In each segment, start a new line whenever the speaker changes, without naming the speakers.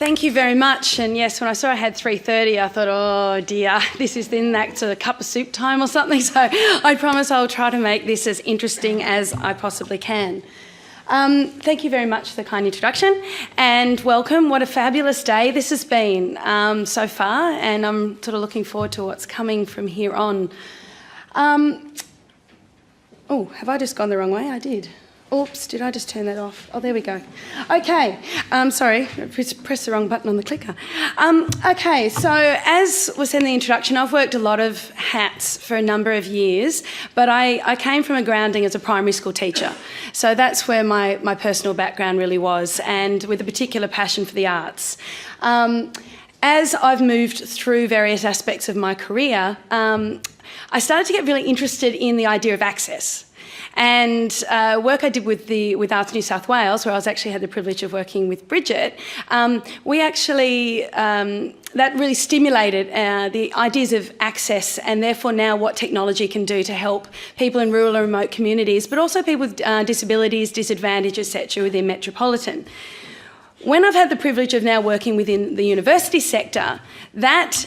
Thank you very much. And yes, when I saw I had 3:30, I thought, oh dear, this is then that's a cup of soup time or something. So I promise I'll try to make this as interesting as I possibly can. Thank you very much for the kind introduction and welcome. What a fabulous day this has been so far, and I'm sort of looking forward to what's coming from here on. Oh, have I just gone the wrong way? I did. Oops, did I just turn that off? Oh, there we go. Okay, sorry, press the wrong button on the clicker. Okay, so as was said in the introduction, I've worked a lot of hats for a number of years, but I came from a grounding as a primary school teacher. So that's where my personal background really was, and with a particular passion for the arts. As I've moved through various aspects of my career, I started to get really interested in the idea of access. And work I did with Arts New South Wales, where I actually had the privilege of working with Bridget, we actually, that really stimulated the ideas of access and therefore now what technology can do to help people in rural and remote communities, but also people with disabilities, disadvantage, etc. within metropolitan. When I've had the privilege of now working within the university sector, that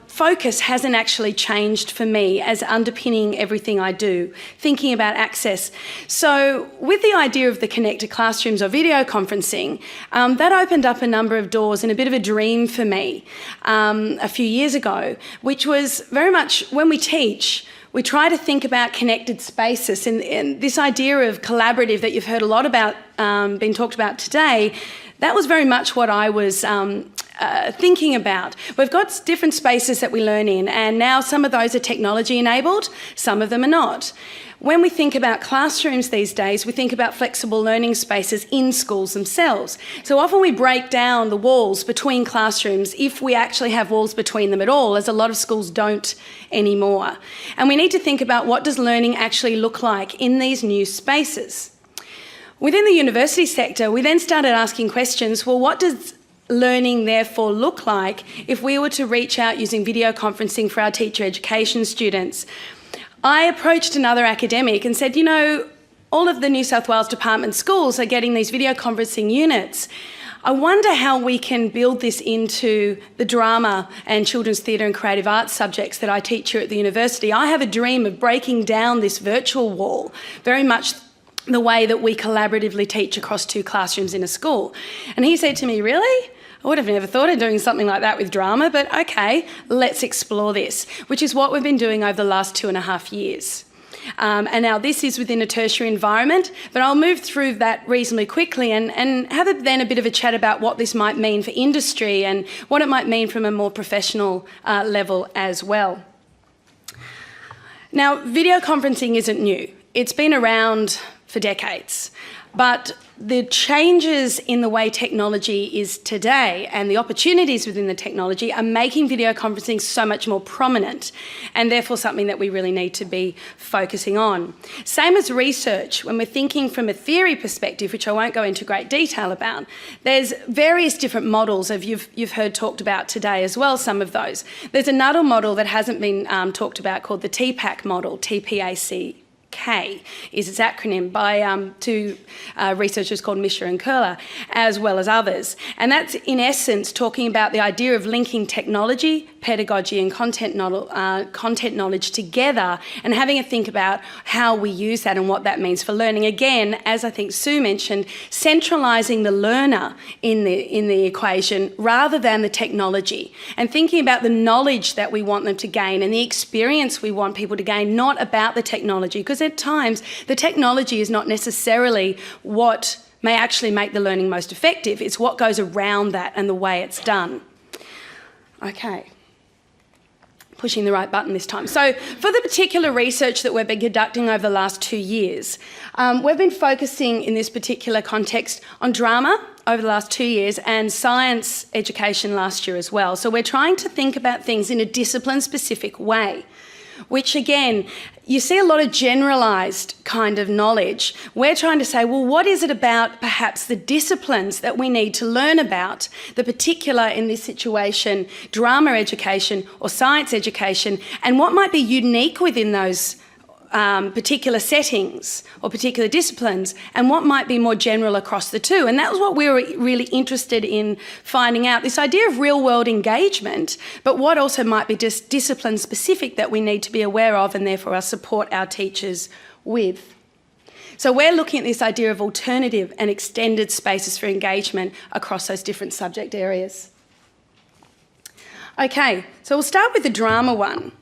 focus hasn't actually changed for me as underpinning everything I do, thinking about access. So with the idea of the connected classrooms or video conferencing, that opened up a number of doors and a bit of a dream for me a few years ago, which was very much when we teach, we try to think about connected spaces, and this idea of collaborative that you've heard a lot about being talked about today, that was very much what I was thinking about. We've got different spaces that we learn in, and now some of those are technology enabled, some of them are not. When we think about classrooms these days, we think about flexible learning spaces in schools themselves. So often we break down the walls between classrooms, if we actually have walls between them at all, as a lot of schools don't anymore. And we need to think about what does learning actually look like in these new spaces. Within the university sector, we then started asking questions, well, what does learning therefore look like if we were to reach out using video conferencing for our teacher education students? I approached another academic and said, you know, all of the New South Wales department schools are getting these video conferencing units. I wonder how we can build this into the drama and children's theatre and creative arts subjects that I teach here at the university. I have a dream of breaking down this virtual wall, very much the way that we collaboratively teach across two classrooms in a school. And he said to me, really? I would have never thought of doing something like that with drama, but okay, let's explore this, which is what we've been doing over the last 2.5 years. And now this is within a tertiary environment, but I'll move through that reasonably quickly and have then a bit of a chat about what this might mean for industry and what it might mean from a more professional level as well. Now, video conferencing isn't new. It's been around for decades, but the changes in the way technology is today and the opportunities within the technology are making video conferencing so much more prominent, and therefore something that we really need to be focusing on. Same as research, when we're thinking from a theory perspective, which I won't go into great detail about, there's various different models of you've heard talked about today as well, some of those. There's another model that hasn't been talked about called the TPAC model, TPAC. Is its acronym, by two researchers called Misha and Curler, as well as others. And that's in essence talking about the idea of linking technology, pedagogy and content knowledge together and having a think about how we use that and what that means for learning. Again, as I think Sue mentioned, centralising the learner in the equation rather than the technology, and thinking about the knowledge that we want them to gain and the experience we want people to gain, not about the technology, because at times the technology is not necessarily what may actually make the learning most effective. It's what goes around that and the way it's done. Okay. Pushing the right button this time. So for the particular research that we've been conducting over the last 2 years, we've been focusing in this particular context on drama over the last 2 years and science education last year as well. So we're trying to think about things in a discipline-specific way, which again, you see a lot of generalised kind of knowledge. We're trying to say, well, what is it about perhaps the disciplines that we need to learn about, the particular, in this situation, drama education or science education, and what might be unique within those particular settings or particular disciplines, and what might be more general across the two. And that was what we were really interested in finding out, this idea of real-world engagement, but what also might be just discipline-specific that we need to be aware of and therefore support our teachers with. So we're looking at this idea of alternative and extended spaces for engagement across those different subject areas. Okay, so we'll start with the drama one.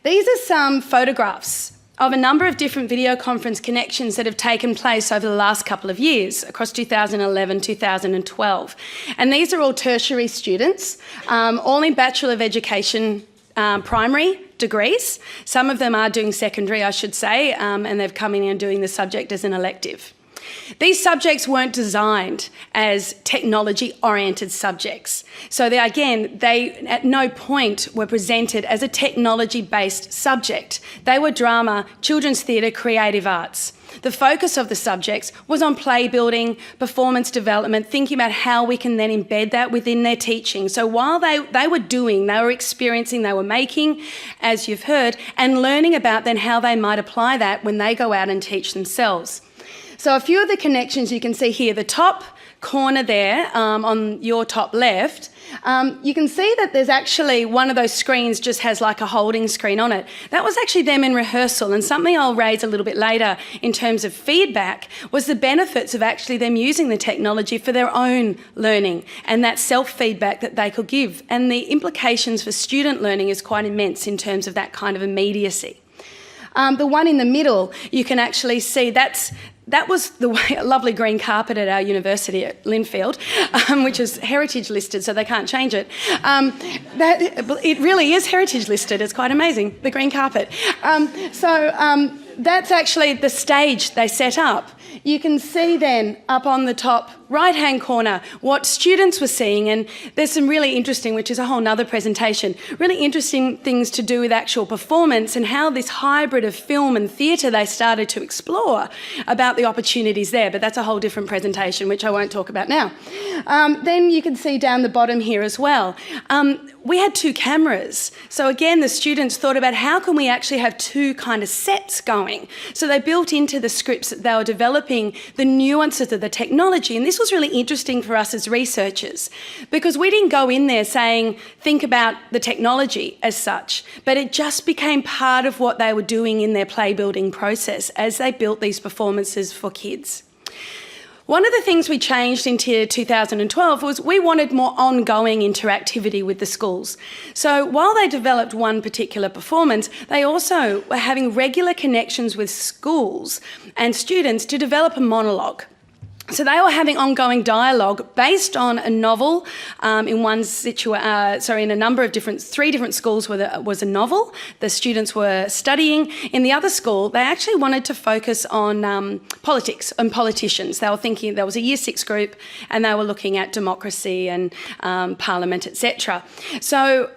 These are some photographs of a number of different video conference connections that have taken place over the last couple of years, across 2011, 2012. And these are all tertiary students, all in Bachelor of Education primary degrees. Some of them are doing secondary, I should say, and they've come in and doing the subject as an elective. These subjects weren't designed as technology-oriented subjects. So they at no point were presented as a technology-based subject. They were drama, children's theatre, creative arts. The focus of the subjects was on play building, performance development, thinking about how we can then embed that within their teaching. So while they were experiencing, they were making, as you've heard, and learning about then how they might apply that when they go out and teach themselves. So a few of the connections you can see here, the top corner there on your top left, you can see that there's actually one of those screens just has like a holding screen on it. That was actually them in rehearsal, and something I'll raise a little bit later in terms of feedback was the benefits of actually them using the technology for their own learning and that self-feedback that they could give. And the implications for student learning is quite immense in terms of that kind of immediacy. The one in the middle, you can actually see that was the lovely green carpet at our university at Linfield, which is heritage listed, so they can't change it. It really is heritage listed. It's quite amazing, the green carpet. That's actually the stage they set up. You can see then up on the top right-hand corner what students were seeing, and there's some really interesting, which is a whole nother presentation, really interesting things to do with actual performance and how this hybrid of film and theatre they started to explore about the opportunities there, but that's a whole different presentation, which I won't talk about now. Then you can see down the bottom here as well, we had 2 cameras. So again, the students thought about how can we actually have 2 kind of sets going. So they built into the scripts that they were developing the nuances of the technology, and this was really interesting for us as researchers because we didn't go in there saying, think about the technology as such, but it just became part of what they were doing in their play building process as they built these performances for kids. One of the things we changed in 2012 was we wanted more ongoing interactivity with the schools. So while they developed one particular performance, they also were having regular connections with schools and students to develop a monologue. So they were having ongoing dialogue based on a novel. In a number of 3 different schools was a novel the students were studying. In the other school, they actually wanted to focus on politics and politicians. They were thinking there was a Year 6 group, and they were looking at democracy and parliament, etc. So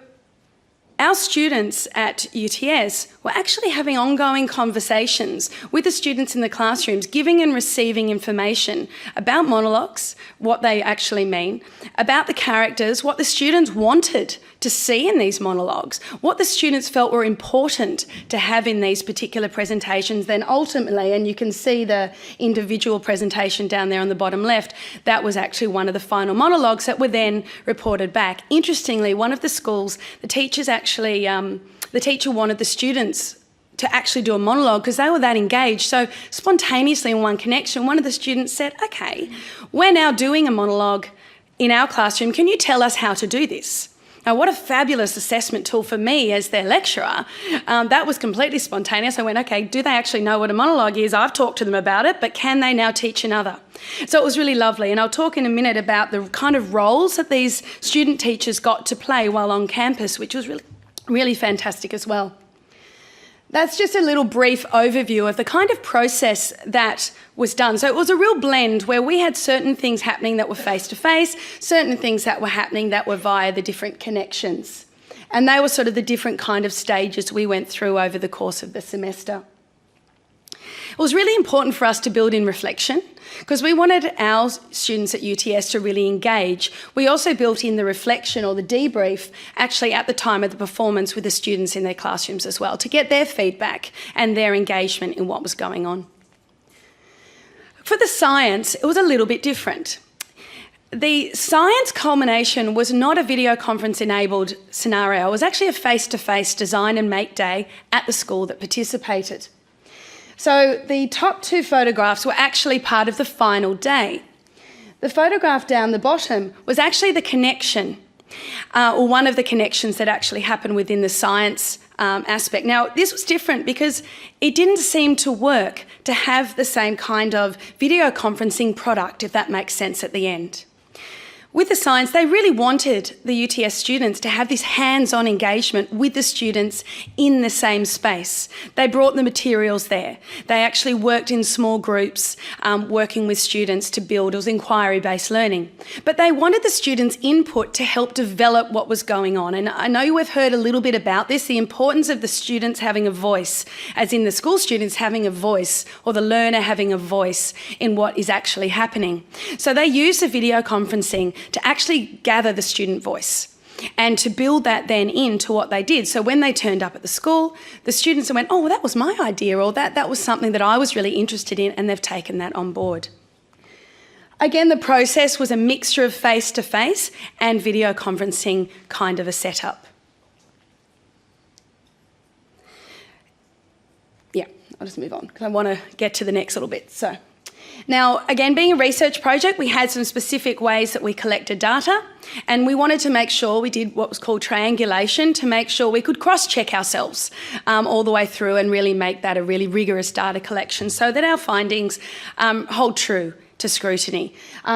our students at UTS were actually having ongoing conversations with the students in the classrooms, giving and receiving information about monologues, what they actually mean, about the characters, what the students wanted to see in these monologues, what the students felt were important to have in these particular presentations. Then ultimately, and you can see the individual presentation down there on the bottom left, that was actually one of the final monologues that were then reported back. Interestingly, one of the schools, the teacher wanted the students to actually do a monologue because they were that engaged. So spontaneously in one connection, one of the students said, okay, we're now doing a monologue in our classroom. Can you tell us how to do this? Now, what a fabulous assessment tool for me as their lecturer. That was completely spontaneous. I went, okay, do they actually know what a monologue is? I've talked to them about it, but can they now teach another? So it was really lovely. And I'll talk in a minute about the kind of roles that these student teachers got to play while on campus, which was really, really fantastic as well. That's just a little brief overview of the kind of process that was done. So it was a real blend where we had certain things happening that were face-to-face, certain things that were happening that were via the different connections. And they were sort of the different kind of stages we went through over the course of the semester. It was really important for us to build in reflection because we wanted our students at UTS to really engage. We also built in the reflection or the debrief actually at the time of the performance with the students in their classrooms as well to get their feedback and their engagement in what was going on. For the science, it was a little bit different. The science culmination was not a video conference enabled scenario. It was actually a face-to-face design and make day at the school that participated. So the top 2 photographs were actually part of the final day. The photograph down the bottom was actually the connection, or one of the connections that actually happened within the science aspect. Now, this was different because it didn't seem to work to have the same kind of video conferencing product, if that makes sense at the end. With the science, they really wanted the UTS students to have this hands-on engagement with the students in the same space. They brought the materials there. They actually worked in small groups, working with students to build. It was inquiry-based learning. But they wanted the students' input to help develop what was going on. And I know we've heard a little bit about this, the importance of the students having a voice, as in the school students having a voice, or the learner having a voice in what is actually happening. So they used the video conferencing to actually gather the student voice and to build that then into what they did. So when they turned up at the school, the students went, oh, well, that was my idea, or that was something that I was really interested in, and they've taken that on board. Again, the process was a mixture of face-to-face and video conferencing kind of a setup. Yeah, I'll just move on because I want to get to the next little bit. So. Now, again, being a research project, we had some specific ways that we collected data, and we wanted to make sure we did what was called triangulation to make sure we could cross-check ourselves all the way through and really make that a really rigorous data collection so that our findings hold true to scrutiny.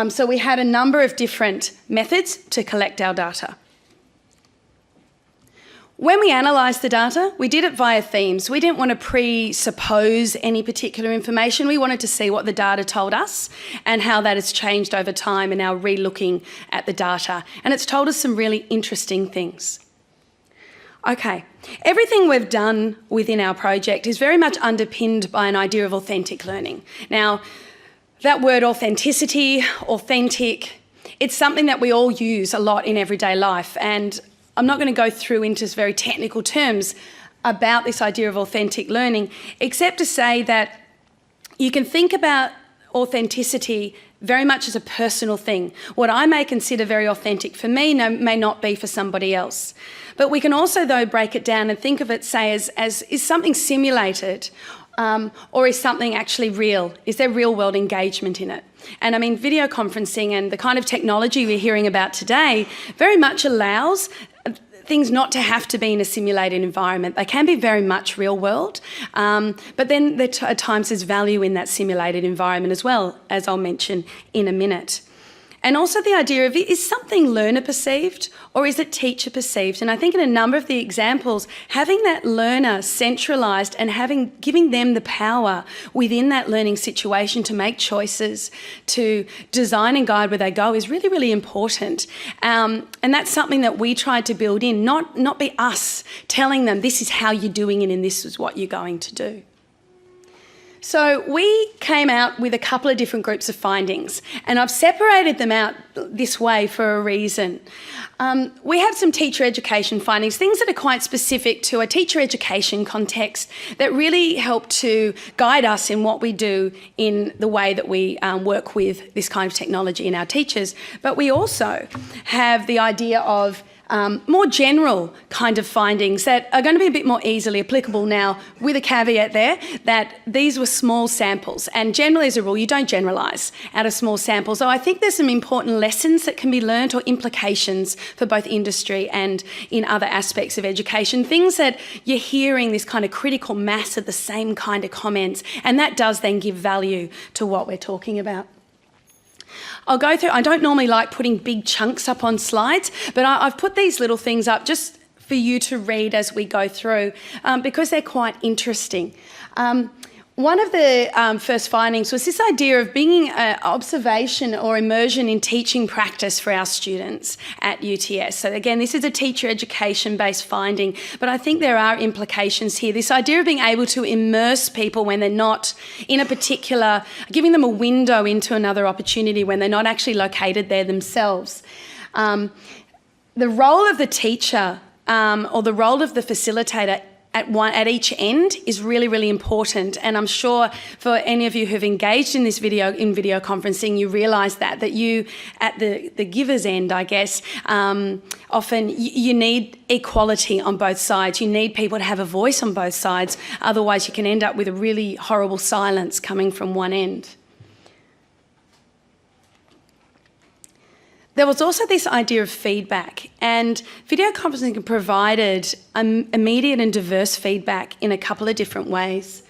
So we had a number of different methods to collect our data. When we analysed the data, we did it via themes. We didn't want to presuppose any particular information. We wanted to see what the data told us and how that has changed over time and now re-looking at the data. And it's told us some really interesting things. Okay, everything we've done within our project is very much underpinned by an idea of authentic learning. Now, that word authenticity, authentic, it's something that we all use a lot in everyday life, and I'm not going to go through into very technical terms about this idea of authentic learning, except to say that you can think about authenticity very much as a personal thing. What I may consider very authentic for me may not be for somebody else. But we can also, though, break it down and think of it, say, as is something simulated or is something actually real? Is there real-world engagement in it? And I mean, video conferencing and the kind of technology we're hearing about today very much allows things not to have to be in a simulated environment. They can be very much real world, but then at times there's value in that simulated environment as well, as I'll mention in a minute. And also the idea of, is something learner perceived or is it teacher perceived? And I think in a number of the examples, having that learner centralised and giving them the power within that learning situation to make choices, to design and guide where they go is really, really important. And that's something that we tried to build in, not be us telling them this is how you're doing it and this is what you're going to do. So we came out with a couple of different groups of findings, and I've separated them out this way for a reason. We have some teacher education findings, things that are quite specific to a teacher education context that really help to guide us in what we do in the way that we work with this kind of technology in our teachers. But we also have the idea of more general kind of findings that are going to be a bit more easily applicable now, with a caveat there that these were small samples, and generally as a rule you don't generalise out of small samples. So I think there's some important lessons that can be learnt or implications for both industry and in other aspects of education, things that you're hearing this kind of critical mass of the same kind of comments, and that does then give value to what we're talking about. I'll go through, I don't normally like putting big chunks up on slides, but I've put these little things up just for you to read as we go through because they're quite interesting. One of the first findings was this idea of being observation or immersion in teaching practice for our students at UTS. So again, this is a teacher education-based finding, but I think there are implications here. This idea of being able to immerse people when they're not in a particular, giving them a window into another opportunity when they're not actually located there themselves. The role of the teacher or the role of the facilitator at each end is really, really important. And I'm sure for any of you who've engaged in this video conferencing, you realise that you, at the giver's end, I guess, often you need equality on both sides. You need people to have a voice on both sides. Otherwise, you can end up with a really horrible silence coming from one end. There was also this idea of feedback, and video conferencing provided immediate and diverse feedback in a couple of different ways.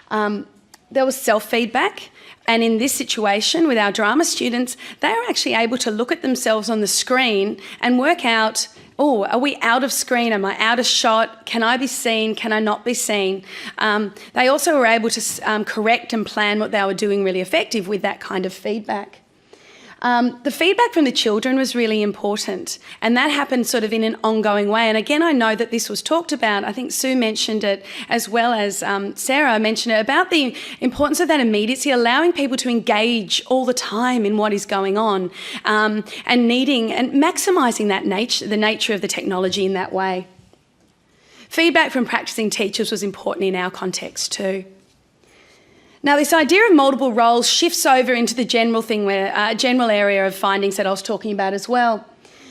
There was self-feedback, and in this situation with our drama students, they were actually able to look at themselves on the screen and work out, oh, are we out of screen? Am I out of shot? Can I be seen? Can I not be seen? They also were able to correct and plan what they were doing really effective with that kind of feedback. The feedback from the children was really important, and that happened sort of in an ongoing way. And again, I know that this was talked about. I think Sue mentioned it, as well as Sarah mentioned it, about the importance of that immediacy, allowing people to engage all the time in what is going on, and needing and maximising that the nature of the technology in that way. Feedback from practising teachers was important in our context too. Now, this idea of multiple roles shifts over into the general area of findings that I was talking about as well.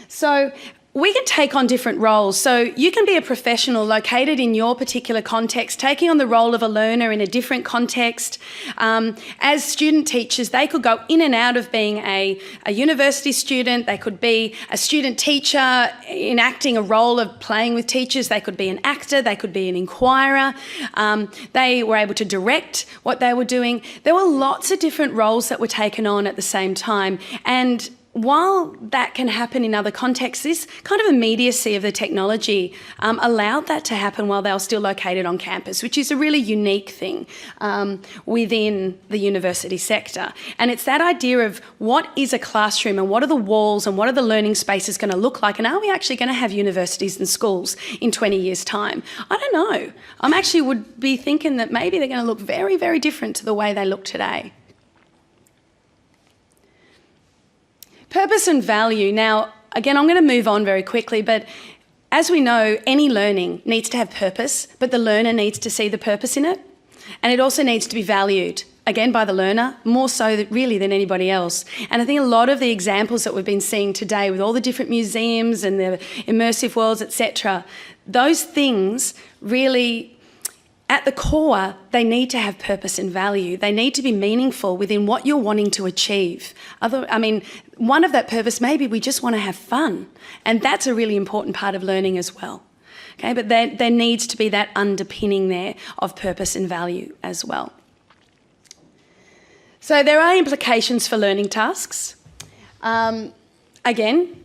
So we can take on different roles. So you can be a professional located in your particular context, taking on the role of a learner in a different context. As student teachers, they could go in and out of being a university student. They could be a student teacher enacting a role of playing with teachers. They could be an actor. They could be an inquirer. They were able to direct what they were doing. There were lots of different roles that were taken on at the same time. And while that can happen in other contexts, this kind of immediacy of the technology allowed that to happen while they were still located on campus, which is a really unique thing within the university sector. And it's that idea of what is a classroom and what are the walls and what are the learning spaces going to look like, and are we actually going to have universities and schools in 20 years' time? I don't know. I actually would be thinking that maybe they're going to look very, very different to the way they look today. Purpose and value. Now, again, I'm going to move on very quickly, but as we know, any learning needs to have purpose, but the learner needs to see the purpose in it. And it also needs to be valued, again, by the learner, more so really than anybody else. And I think a lot of the examples that we've been seeing today with all the different museums and the immersive worlds, etc., those things really, at the core, they need to have purpose and value. They need to be meaningful within what you're wanting to achieve. One of that purpose, maybe we just want to have fun. And that's a really important part of learning as well. Okay, but there needs to be that underpinning there of purpose and value as well. So there are implications for learning tasks. Again,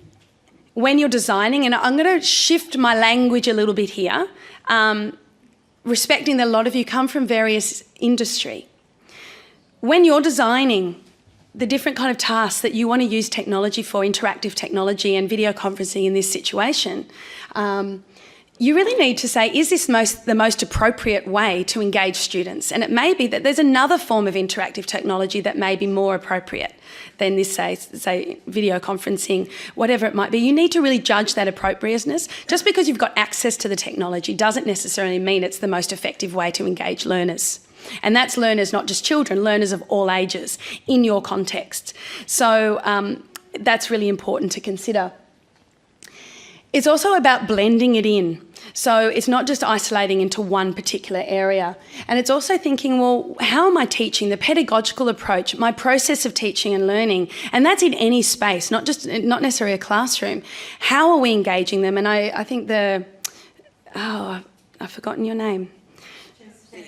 when you're designing, and I'm going to shift my language a little bit here, respecting that a lot of you come from various industry. When you're designing the different kind of tasks that you want to use technology for, interactive technology and video conferencing in this situation, you really need to say, is this the most appropriate way to engage students? And it may be that there's another form of interactive technology that may be more appropriate than this, say video conferencing, whatever it might be. You need to really judge that appropriateness. Just because you've got access to the technology doesn't necessarily mean it's the most effective way to engage learners. And that's learners, not just children, learners of all ages in your context. So that's really important to consider. It's also about blending it in. So it's not just isolating into one particular area. And it's also thinking, well, how am I teaching? The pedagogical approach, my process of teaching and learning, and that's in any space, not necessarily a classroom. How are we engaging them? And I think I've forgotten your name.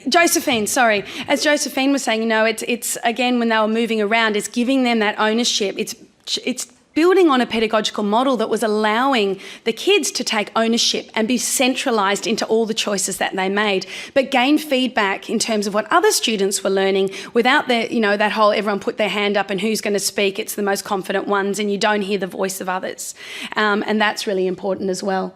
Josephine, sorry. As Josephine was saying, it's again, when they were moving around, it's giving them that ownership. It's building on a pedagogical model that was allowing the kids to take ownership and be centralised into all the choices that they made, but gain feedback in terms of what other students were learning without that whole everyone put their hand up and who's going to speak, it's the most confident ones and you don't hear the voice of others. And that's really important as well.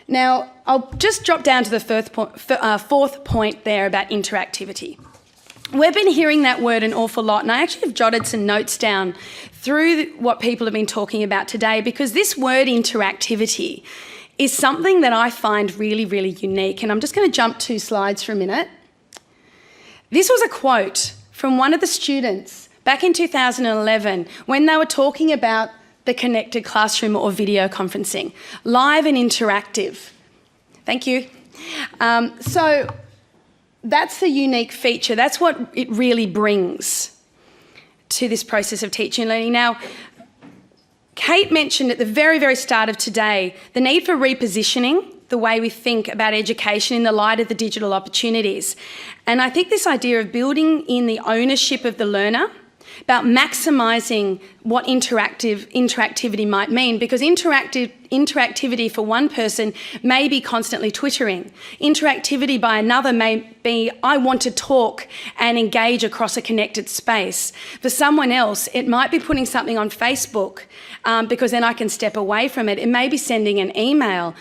Now, I'll just drop down to the fourth point there about interactivity. We've been hearing that word an awful lot, and I actually have jotted some notes down through what people have been talking about today, because this word interactivity is something that I find really, really unique. And I'm just going to jump 2 slides for a minute. This was a quote from one of the students back in 2011 when they were talking about the connected classroom or video conferencing, live and interactive. Thank you. So that's the unique feature. That's what it really brings to this process of teaching and learning. Now, Kate mentioned at the very, very start of today the need for repositioning the way we think about education in the light of the digital opportunities. And I think this idea of building in the ownership of the learner, about maximising what interactivity might mean, because interactivity for one person may be constantly twittering. Interactivity by another may be, I want to talk and engage across a connected space. For someone else, it might be putting something on Facebook because then I can step away from it. It may be sending an email.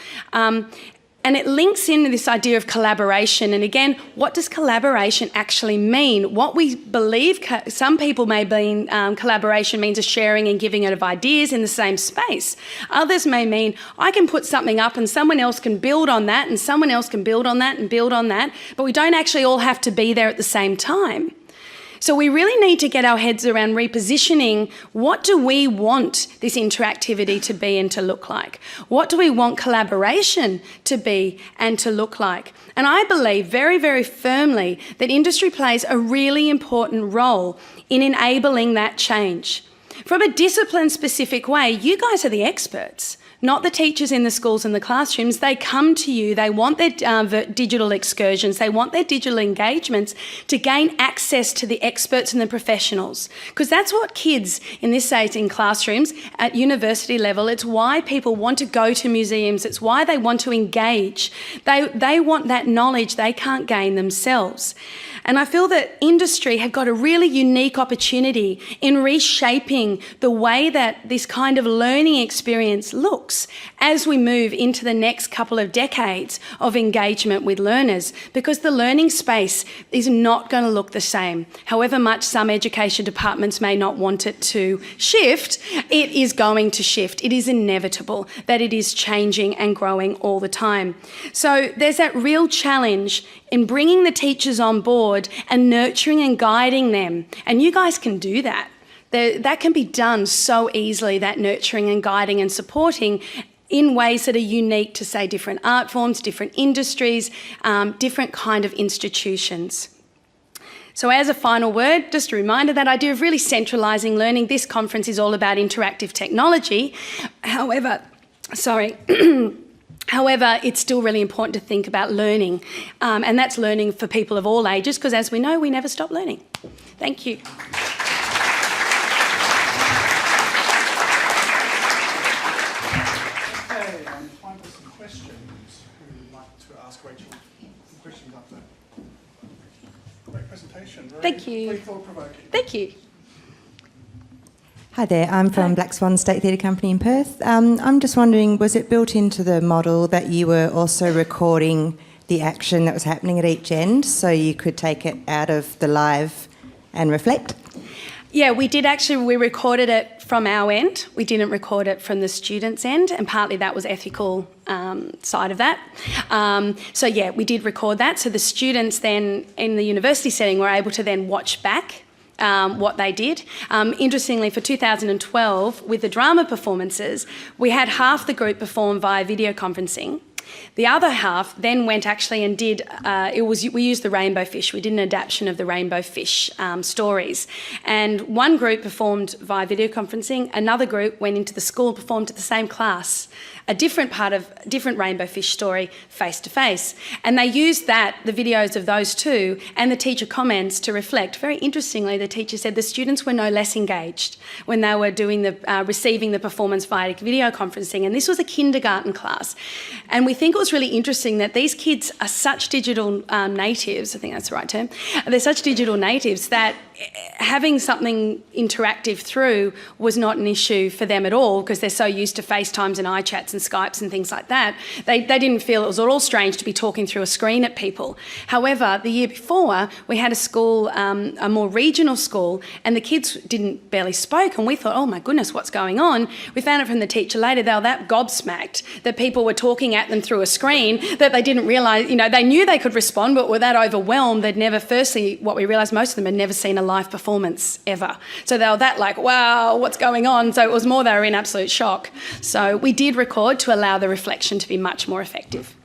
And it links in this idea of collaboration. And again, what does collaboration actually mean? What we believe, some people may mean collaboration means a sharing and giving of ideas in the same space. Others may mean I can put something up and someone else can build on that and someone else can build on that and build on that, but we don't actually all have to be there at the same time. So we really need to get our heads around repositioning what do we want this interactivity to be and to look like? What do we want collaboration to be and to look like? And I believe very, very firmly that industry plays a really important role in enabling that change. From a discipline-specific way, you guys are the experts, not the teachers in the schools and the classrooms. They come to you, they want their digital excursions, they want their digital engagements to gain access to the experts and the professionals. Because that's what kids in this age in classrooms at university level, it's why people want to go to museums, it's why they want to engage. They want that knowledge they can't gain themselves. And I feel that industry have got a really unique opportunity in reshaping the way that this kind of learning experience looks as we move into the next couple of decades of engagement with learners, because the learning space is not going to look the same. However much some education departments may not want it to shift, it is going to shift. It is inevitable that it is changing and growing all the time. So there's that real challenge in bringing the teachers on board and nurturing and guiding them. And you guys can do that. That can be done so easily, that nurturing and guiding and supporting in ways that are unique to, say, different art forms, different industries, different kind of institutions. So as a final word, just a reminder, that idea of really centralising learning. This conference is all about interactive technology. However, it's still really important to think about learning, and that's learning for people of all ages, because as we know, we never stop learning. Thank you.
Okay, time for some questions. Who would like to ask Rachel some questions after? Great presentation.
Thank you.
Very thought-provoking.
Thank you.
Hi there, I'm from Black Swan State Theatre Company in Perth. I'm just wondering, was it built into the model that you were also recording the action that was happening at each end so you could take it out of the live and reflect?
Yeah, we did actually. We recorded it from our end. We didn't record it from the students' end, and partly that was ethical side of that. So yeah, we did record that. So the students then in the university setting were able to then watch back what they did. Interestingly, for 2012, with the drama performances, we had half the group perform via video conferencing. The other half then went actually and did, we used the Rainbow Fish. We did an adaptation of the Rainbow Fish stories. And one group performed via video conferencing, another group went into the school, performed to the same class a different rainbow fish story face to face. And they used the videos of those two and the teacher comments to reflect. Very interestingly, the teacher said the students were no less engaged when they were doing receiving the performance via video conferencing. And this was a kindergarten class. And we think it was really interesting that these kids are such digital natives, I think that's the right term, they're such digital natives that having something interactive through was not an issue for them at all, because they're so used to FaceTimes and iChats and Skypes and things like that. They didn't feel it was at all strange to be talking through a screen at people. However, the year before, we had a school, a more regional school, and the kids barely spoke, and we thought, oh my goodness, what's going on? We found out from the teacher later they were that gobsmacked that people were talking at them through a screen that they didn't realise, they knew they could respond, but were that overwhelmed, they'd never, firstly, what we realised, most of them had never seen a live performance ever. So they were that like, wow, what's going on? So it was more they were in absolute shock. So we did record to allow the reflection to be much more effective.